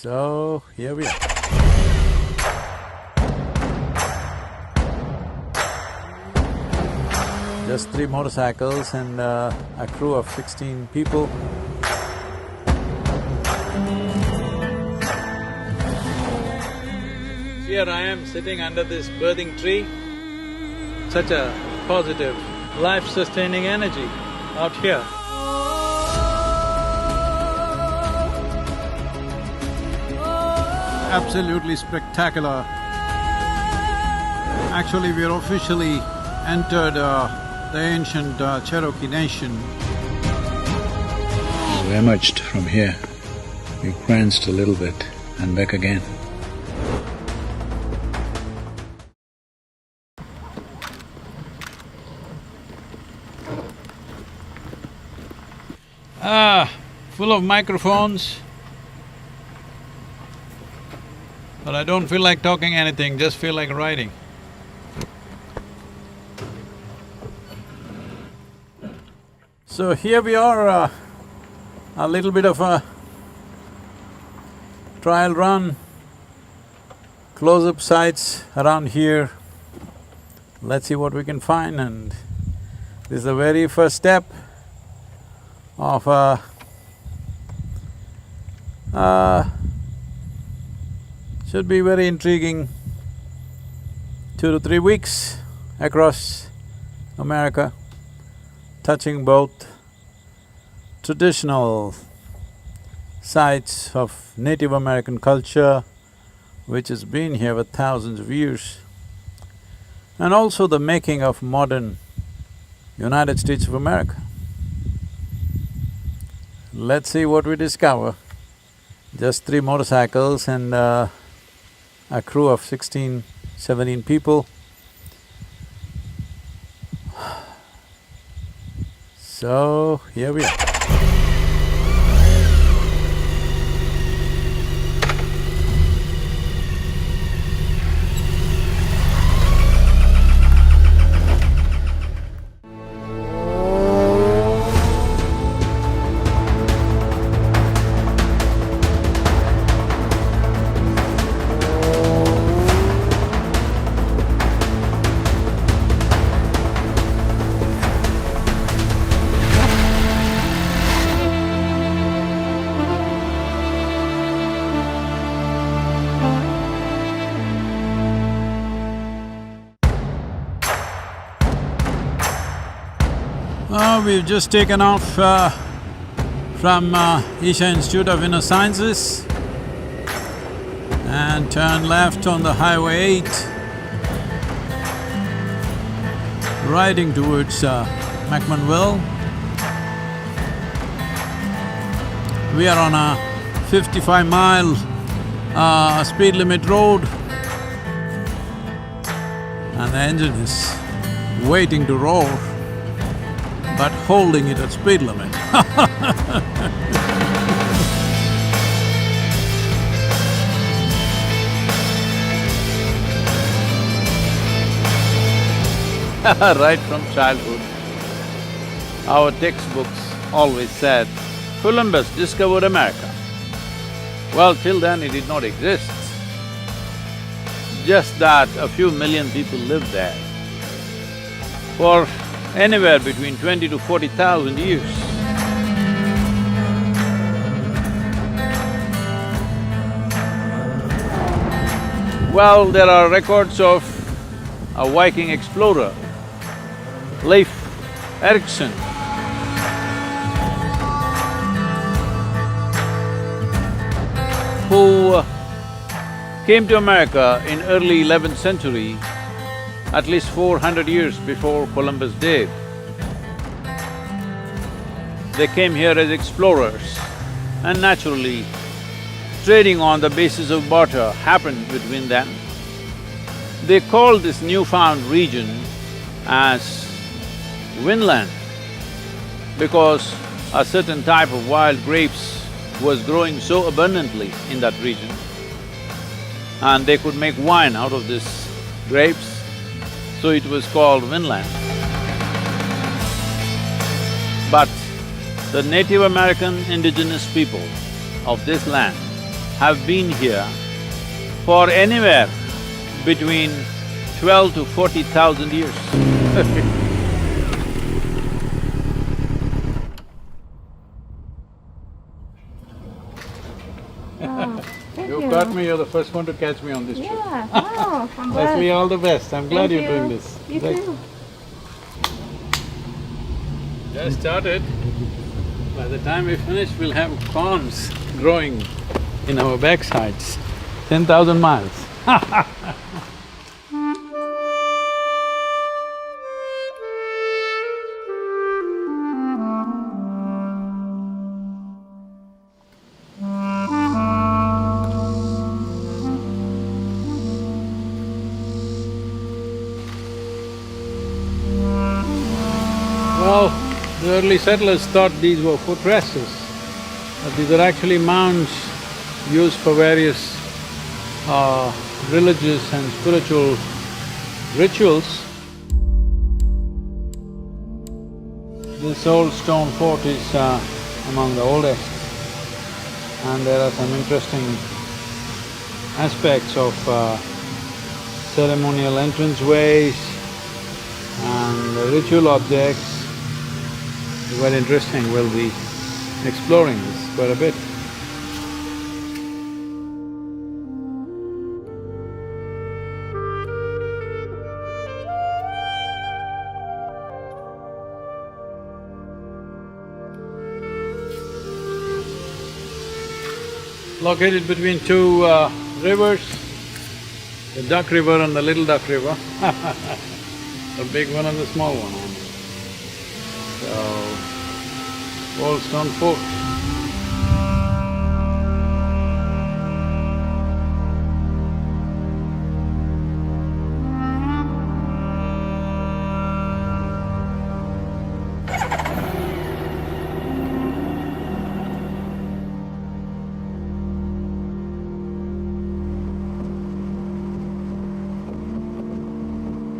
So, here we are. Just 3 motorcycles and a crew of 16 people. Here I am sitting under this birthing tree. Such a positive, life-sustaining energy out here. Absolutely spectacular. Actually, we are officially entered the ancient Cherokee nation. We emerged from here. We pranced a little bit and back again. Full of microphones. But I don't feel like talking anything, just feel like writing. So here we are, a little bit of a trial run, close-up sites around here. Let's see what we can find, and this is the very first step of should be very intriguing 2 to 3 weeks across America, touching both traditional sites of Native American culture, which has been here for thousands of years, and also the making of modern United States of America. Let's see what we discover. Just 3 motorcycles and a crew of 16, 17 people. So, here we are. We've just taken off from Isha Institute of Inner Sciences and turned left on the Highway 8, riding towards McMinnville. We are on a 55-mile speed limit road, and the engine is waiting to roar, but holding it at speed limit. Right from childhood, our textbooks always said, Columbus discovered America. Well, till then it did not exist. Just that a few million people lived there for anywhere between 20 to 40,000 years. Well, there are records of a Viking explorer, Leif Erikson, who came to America in early 11th century, at least 400 years before Columbus did. They came here as explorers, and naturally, trading on the basis of barter happened between them. They called this newfound region as Vinland because a certain type of wild grapes was growing so abundantly in that region, and they could make wine out of these grapes, so it was called Vinland. But the Native American indigenous people of this land have been here for anywhere between 12 to 40,000 years. Oh, thank You you. caught me, you're the first one to catch me on this trip. Yeah, wow, I'm glad. Leslie, all the best. I'm glad Thank you're doing you. this. You too. Just started. By the time we finish, we'll have corns growing in our backsides. 10,000 miles. Well, the early settlers thought these were footresses, but these are actually mounds used for various religious and spiritual rituals. This old stone fort is among the oldest, and there are some interesting aspects of ceremonial entranceways and ritual objects. Very interesting, we'll be exploring this quite a bit. Located between two rivers, the Duck River and the Little Duck River, the big one and the small one. So, old stone fort.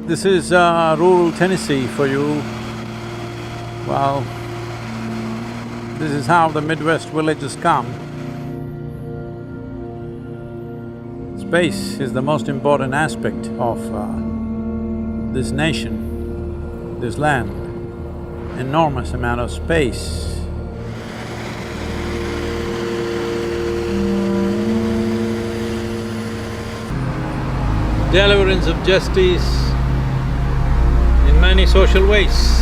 This is rural Tennessee for you. Well, this is how the Midwest villages come. Space is the most important aspect of this nation, this land. Enormous amount of space. Deliverance of justice in many social ways.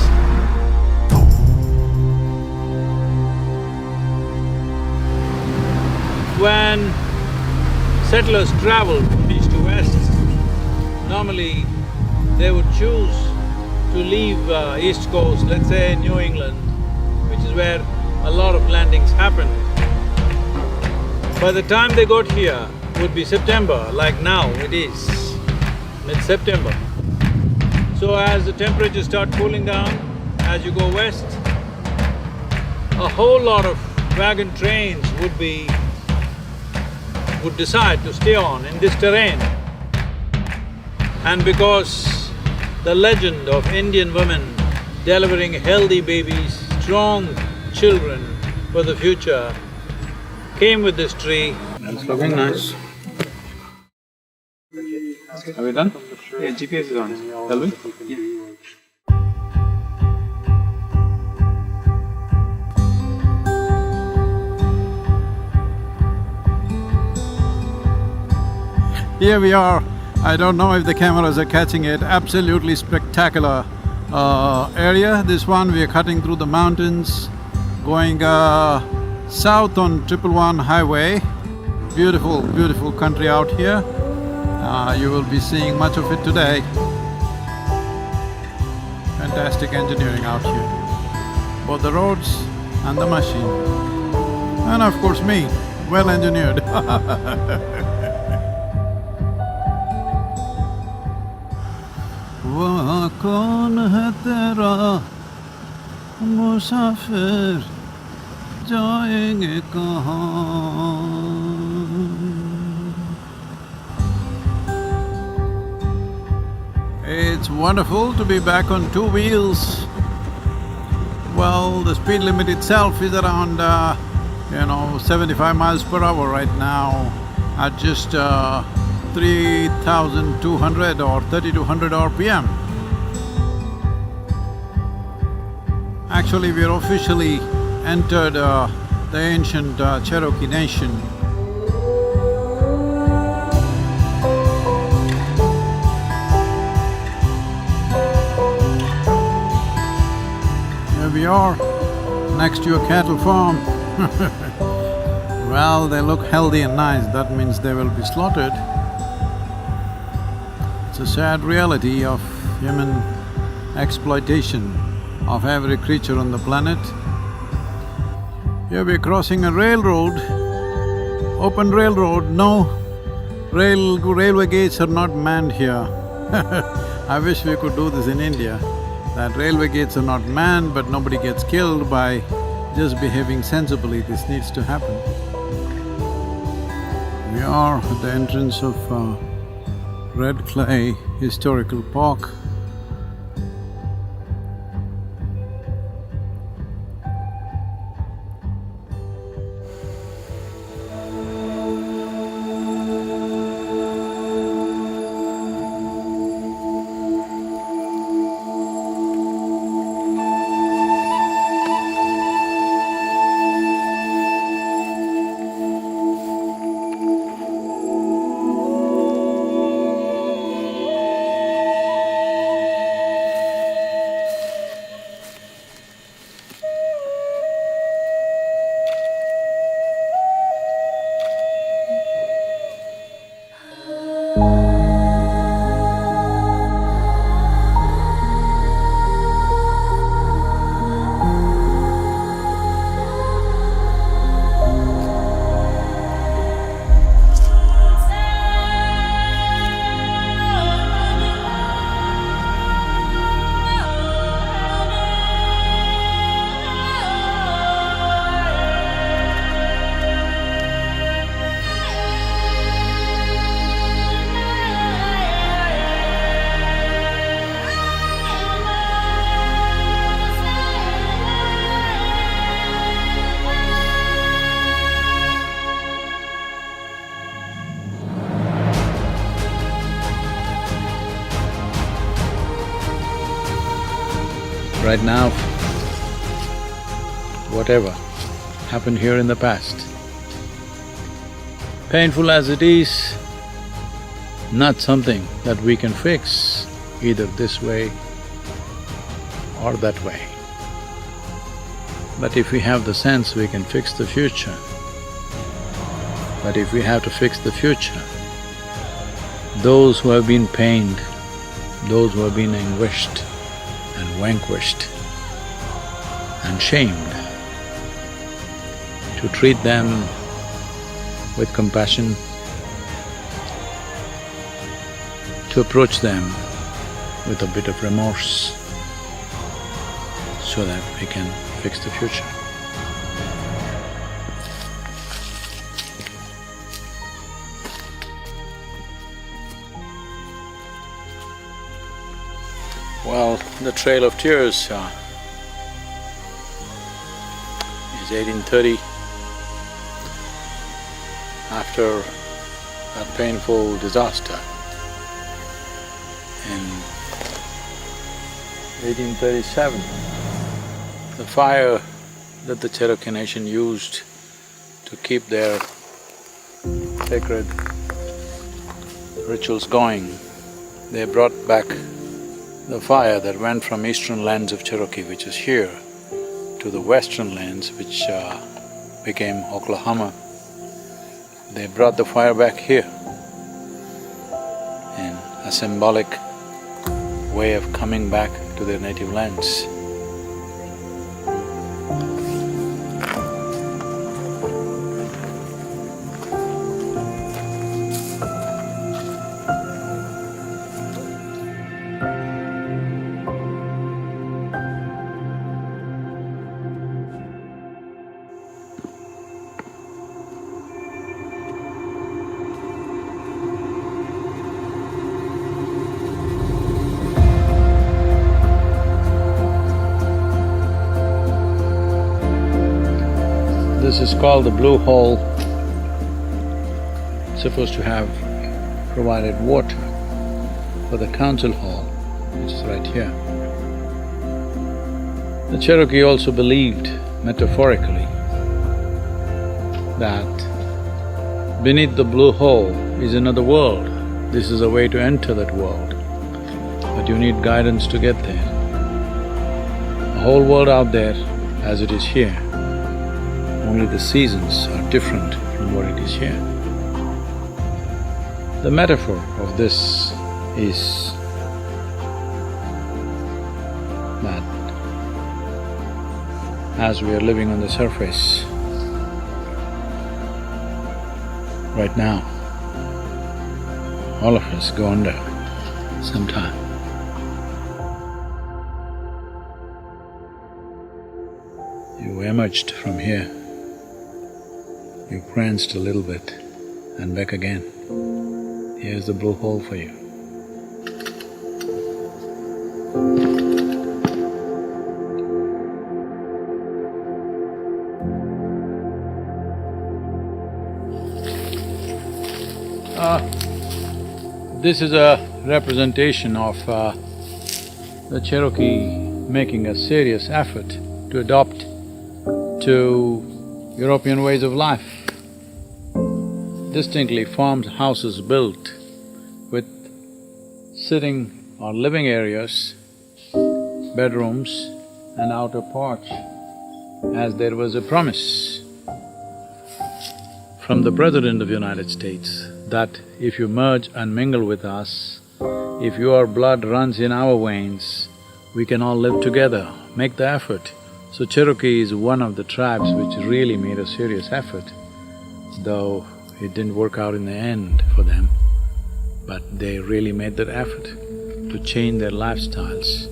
When settlers traveled from east to west, normally they would choose to leave East Coast, let's say New England, which is where a lot of landings happened. By the time they got here would be September, like now it is, mid-September. So as the temperatures start cooling down, as you go west, a whole lot of wagon trains would decide to stay on in this terrain. And because the legend of Indian women delivering healthy babies, strong children for the future came with this tree. It's looking nice. Are we done? Yeah, GPS is on. Shall we? Yeah. Here we are. I don't know if the cameras are catching it, absolutely spectacular area. This one, we are cutting through the mountains, going south on 111 highway. Beautiful, beautiful country out here. You will be seeing much of it today. Fantastic engineering out here. Both the roads and the machine. And of course me, well engineered. वहाँ कौन है तेरा मुसाफिर जाएंगे कहाँ। It's wonderful to be back on two wheels. Well, the speed limit itself is around 75 miles per hour right now at just 3,200 or 3,200 RPM. Actually, we are officially entered the ancient Cherokee nation. Here we are, next to a cattle farm. Well, they look healthy and nice, that means they will be slaughtered. It's a sad reality of human exploitation of every creature on the planet. Here we're crossing a railroad, open railroad, no, railway gates are not manned here. I wish we could do this in India, that railway gates are not manned but nobody gets killed by just behaving sensibly. This needs to happen. We are at the entrance of Red Clay Historical Park. Right now, whatever happened here in the past, painful as it is, not something that we can fix either this way or that way. But if we have the sense, we can fix the future. But if we have to fix the future, those who have been pained, those who have been anguished and vanquished and shamed, to treat them with compassion, to approach them with a bit of remorse so that we can fix the future. Well, the Trail of Tears is 1830. After that painful disaster in 1837, the fire that the Cherokee Nation used to keep their sacred rituals going, they brought back the fire that went from eastern lands of Cherokee, which is here, to the western lands, which became Oklahoma. They brought the fire back here in a symbolic way of coming back to their native lands. This is called the Blue Hole. It's supposed to have provided water for the council hall, which is right here. The Cherokee also believed, metaphorically, that beneath the blue hole is another world. This is a way to enter that world, but you need guidance to get there. The whole world out there as it is here, only the seasons are different from what it is here. The metaphor of this is that as we are living on the surface right now, all of us go under sometime. You emerged from here, you pranced a little bit and back again. Here's the blue hole for you. This is a representation of the Cherokee making a serious effort to adopt to European ways of life. Distinctly farmhouses built with sitting or living areas, bedrooms and outer porch, as there was a promise from the President of the United States that if you merge and mingle with us, if your blood runs in our veins, we can all live together, make the effort. So Cherokee is one of the tribes which really made a serious effort, though it didn't work out in the end for them, but they really made that effort to change their lifestyles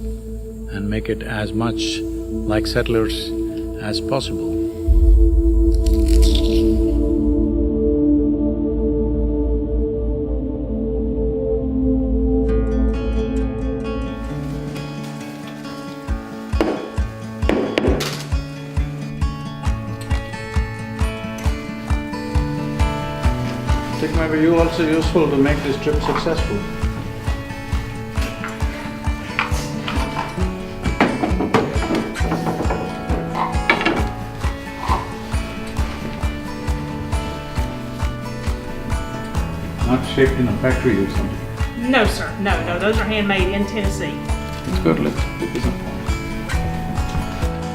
and make it as much like settlers as possible. I think maybe you also useful to make this trip successful. Not shaped in a factory or something. No, sir. No, those are handmade in Tennessee. It's good, let's pick this up.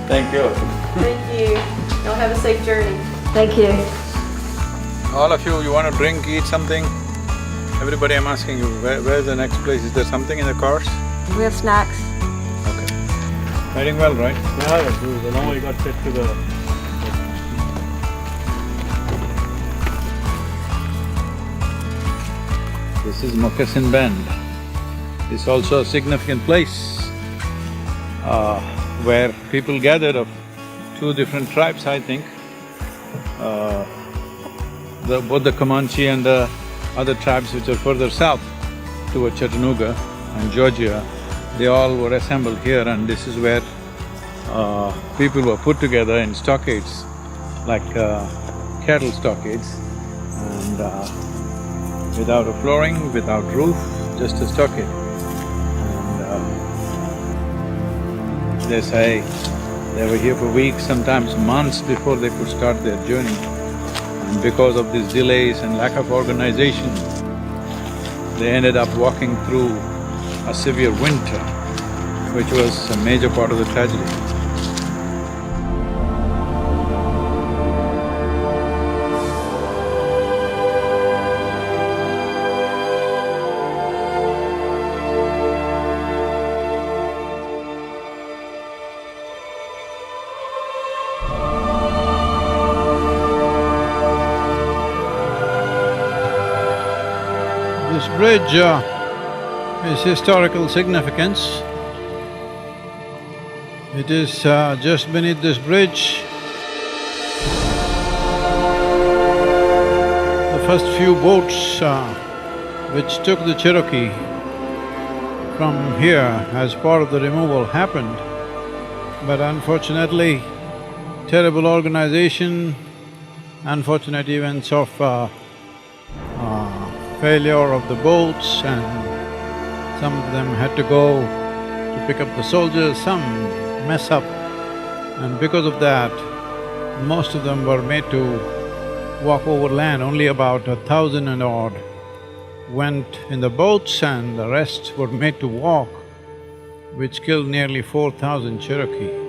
Thank you. Thank you. Y'all have a safe journey. Thank you. All of you, you want to drink, eat something? Everybody, I'm asking you, where's the next place? Is there something in the cars? We have snacks. Okay. Riding well, right? Yeah, now we got set to the… This is Moccasin Bend. It's also a significant place where people gathered of two different tribes, I think. Both the Comanche and the other tribes which are further south toward Chattanooga and Georgia, they all were assembled here, and this is where people were put together in stockades, like cattle stockades, and without a flooring, without roof, just a stockade. And they say they were here for weeks, sometimes months before they could start their journey. And because of these delays and lack of organization, they ended up walking through a severe winter, which was a major part of the tragedy. This bridge is historical significance. It is just beneath this bridge. The first few boats which took the Cherokee from here as part of the removal happened, but unfortunately, terrible organization unfortunate events of failure of the boats, and some of them had to go to pick up the soldiers, some mess up. And because of that, most of them were made to walk over land. Only about 1,000 and odd went in the boats and the rest were made to walk, which killed nearly 4,000 Cherokee.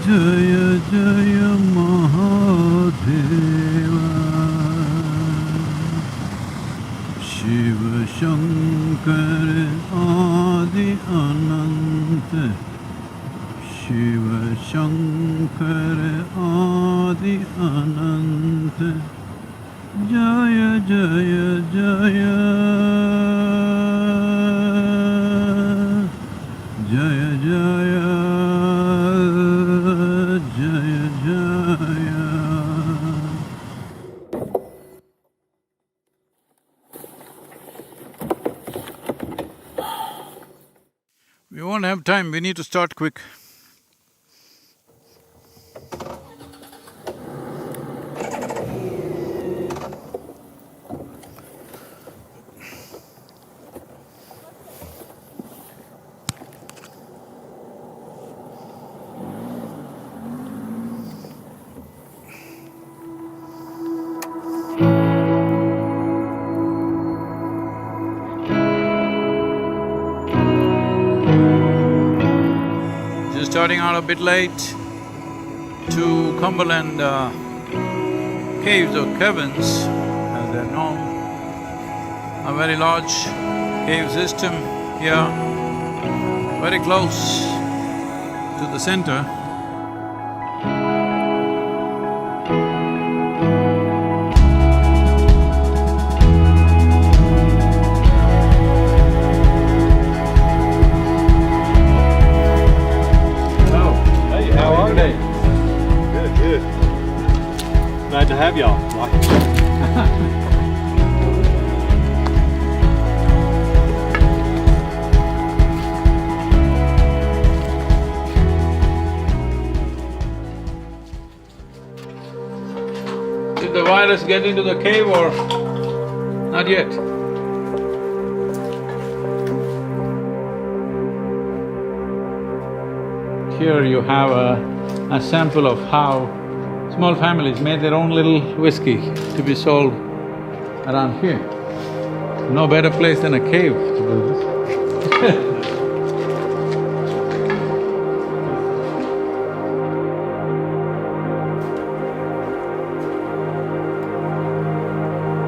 Jaya Jaya Mahadeva Shiva Shankara Adi Ananta Shiva Shankara Adi Ananta Jaya Jaya Jaya Jaya Jaya Jaya Jaya. We won't have time, we need to start quick. Just starting out a bit late to Cumberland caves or caverns, as they're known. A very large cave system here, very close to the center. Hey, how are you? Good, good. Glad to have y'all. Did the virus get into the cave or not yet? Here you have a sample of how small families made their own little whiskey to be sold around here. No better place than a cave to do this.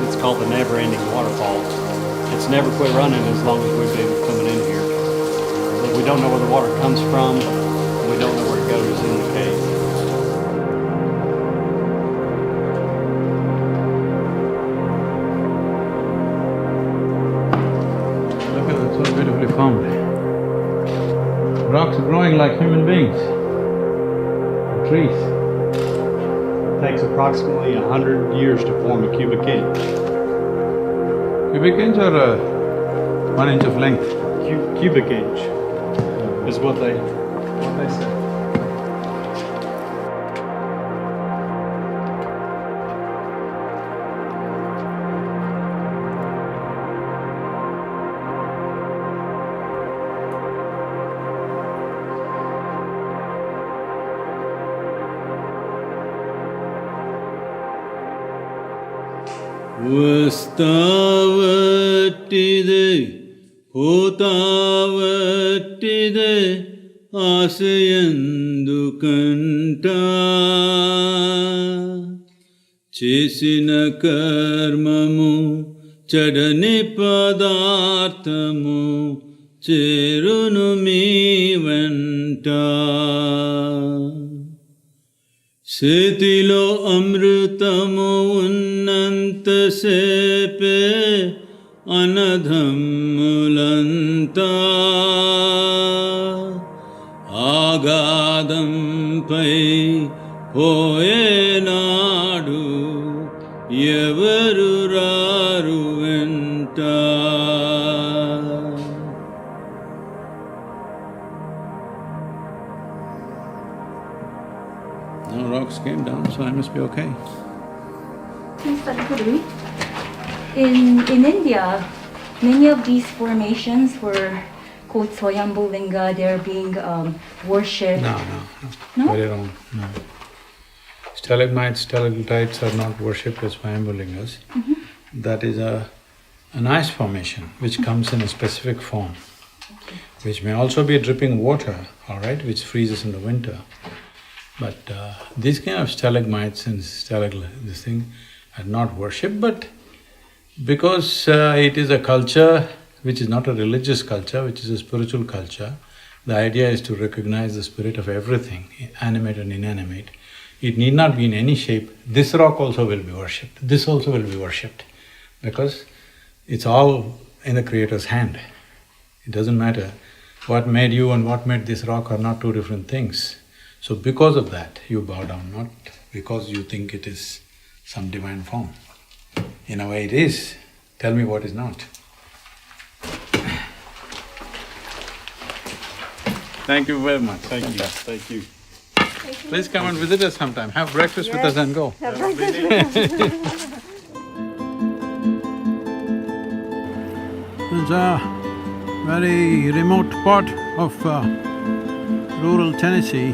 It's called the never-ending waterfall. It's never quit running as long as we've been coming in here. We don't know where the water comes from, and we don't know where it goes in the cave. Look at that, so beautifully formed. Rocks growing like human beings, trees. It takes approximately 100 years to form a cubic inch. Cubic inch or 1 inch of length? Cubic inch is what they say. ವಸ್ತಾವಟ್ಟಿದೆ ಹೋತಾವಟ್ಟಿದೆ ಆಸೆಯಂದು ಕಂಠ చేసిన కర్మము చడని పదార్థము చేరును మీ వెంట చేతిలో అమృతము ఉన్నంతసేపే anadhammulanta agadampai poyenadu evaru raru venta. No rocks came down, so I must be okay. Sadhguru, in India, many of these formations were called Swayambhu Linga, they're being worshipped. No? Very wrong, no. Stalagmites, stalactites are not worshipped as Swayambhulingas. That is an ice formation which comes in a specific form, which may also be dripping water, all right, which freezes in the winter. But these kind of stalagmites and this thing are not worshipped, but because it is a culture which is not a religious culture, which is a spiritual culture, the idea is to recognize the spirit of everything, animate and inanimate. It need not be in any shape. This rock also will be worshipped, this also will be worshipped, because it's all in the Creator's hand. It doesn't matter. What made you and what made this rock are not two different things. So because of that, you bow down, not because you think it is some divine form. In a way it is. Tell me what is not. Thank you very much. Thank you, thank you. Please come and visit us sometime. Have breakfast with us and go. It's a very remote part of rural Tennessee,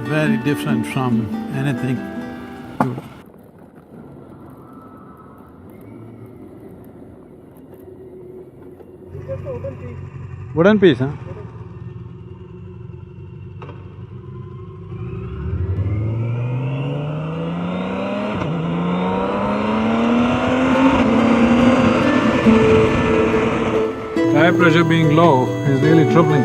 very different from anything. Wooden piece, huh? Tire pressure being low is really troubling.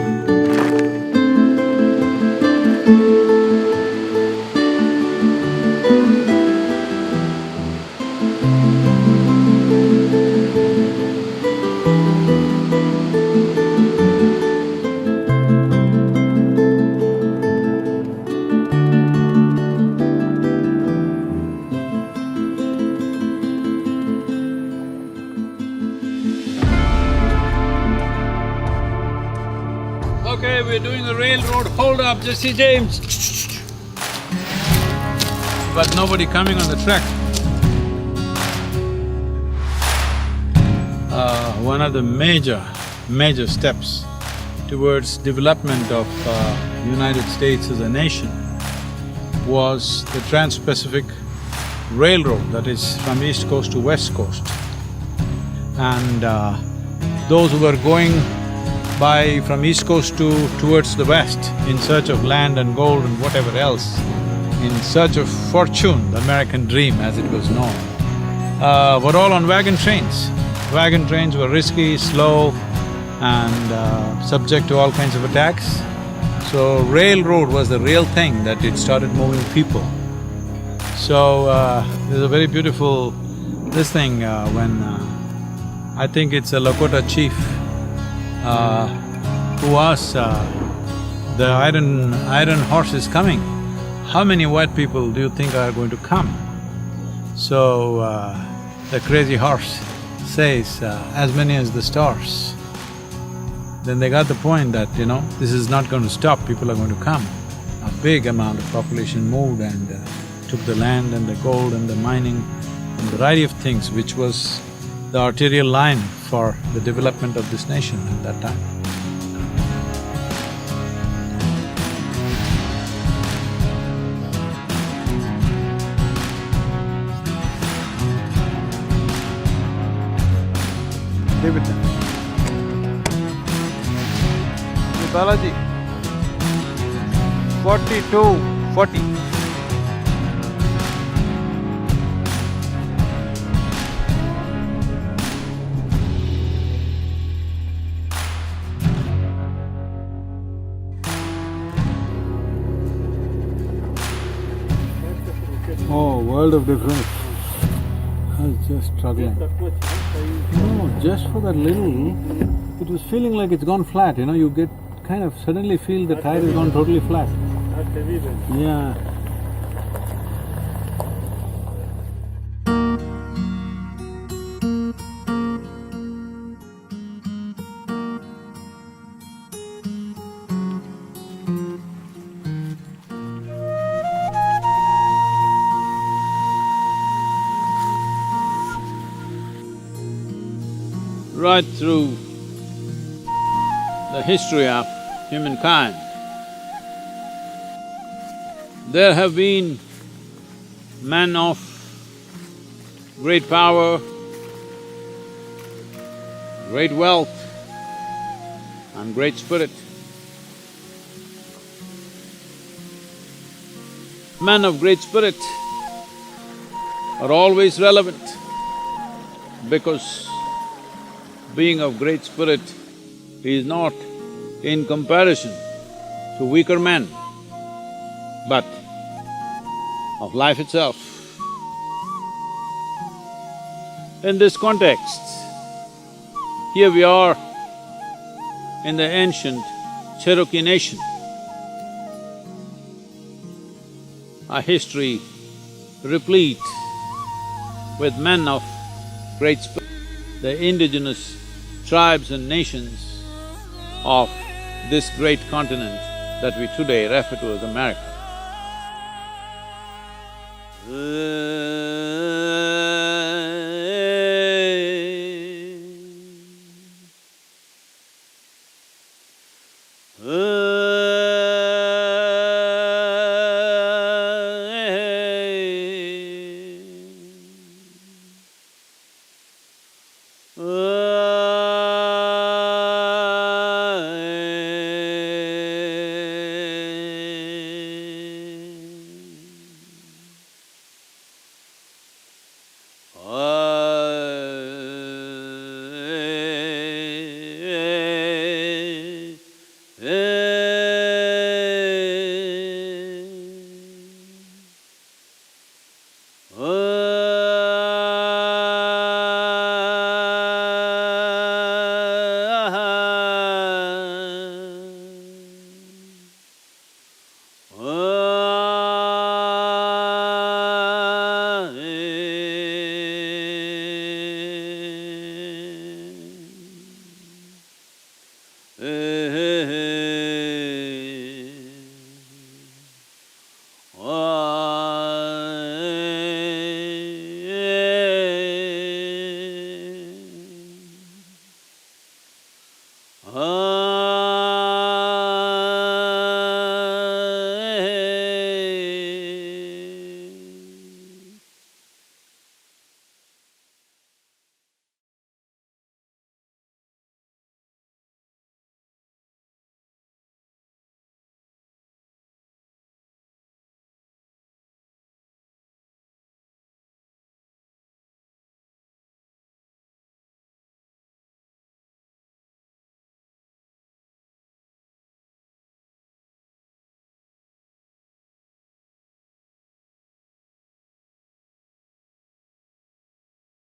Okay, we're doing a railroad hold-up, Jesse James. But nobody coming on the track. One of the major steps towards development of United States as a nation was the Trans-Pacific Railroad, that is from East Coast to West Coast. And those who were going by from East Coast towards the West in search of land and gold and whatever else, in search of fortune, the American dream as it was known, were all on wagon trains. Wagon trains were risky, slow and subject to all kinds of attacks. So railroad was the real thing that it started moving people. So there's a very beautiful this thing when I think it's a Lakota chief who asks, the iron horse is coming, how many white people do you think are going to come? So the crazy horse says, as many as the stars. Then they got the point that, this is not going to stop, people are going to come. A big amount of population moved and took the land and the gold and the mining and the variety of things, which was the arterial line for the development of this nation at that time. Give it then. Hey, Balaji, 4240. Oh, world of difference. I was just struggling. No, just for that little, it was feeling like it's gone flat, you get kind of suddenly feel the tire has gone totally flat. Not heavy then. Yeah. Right through the history of humankind, there have been men of great power, great wealth and great spirit. Men of great spirit are always relevant because being of great spirit is not in comparison to weaker men, but of life itself. In this context, here we are in the ancient Cherokee nation, a history replete with men of great spirit, the indigenous tribes and nations of this great continent that we today refer to as America.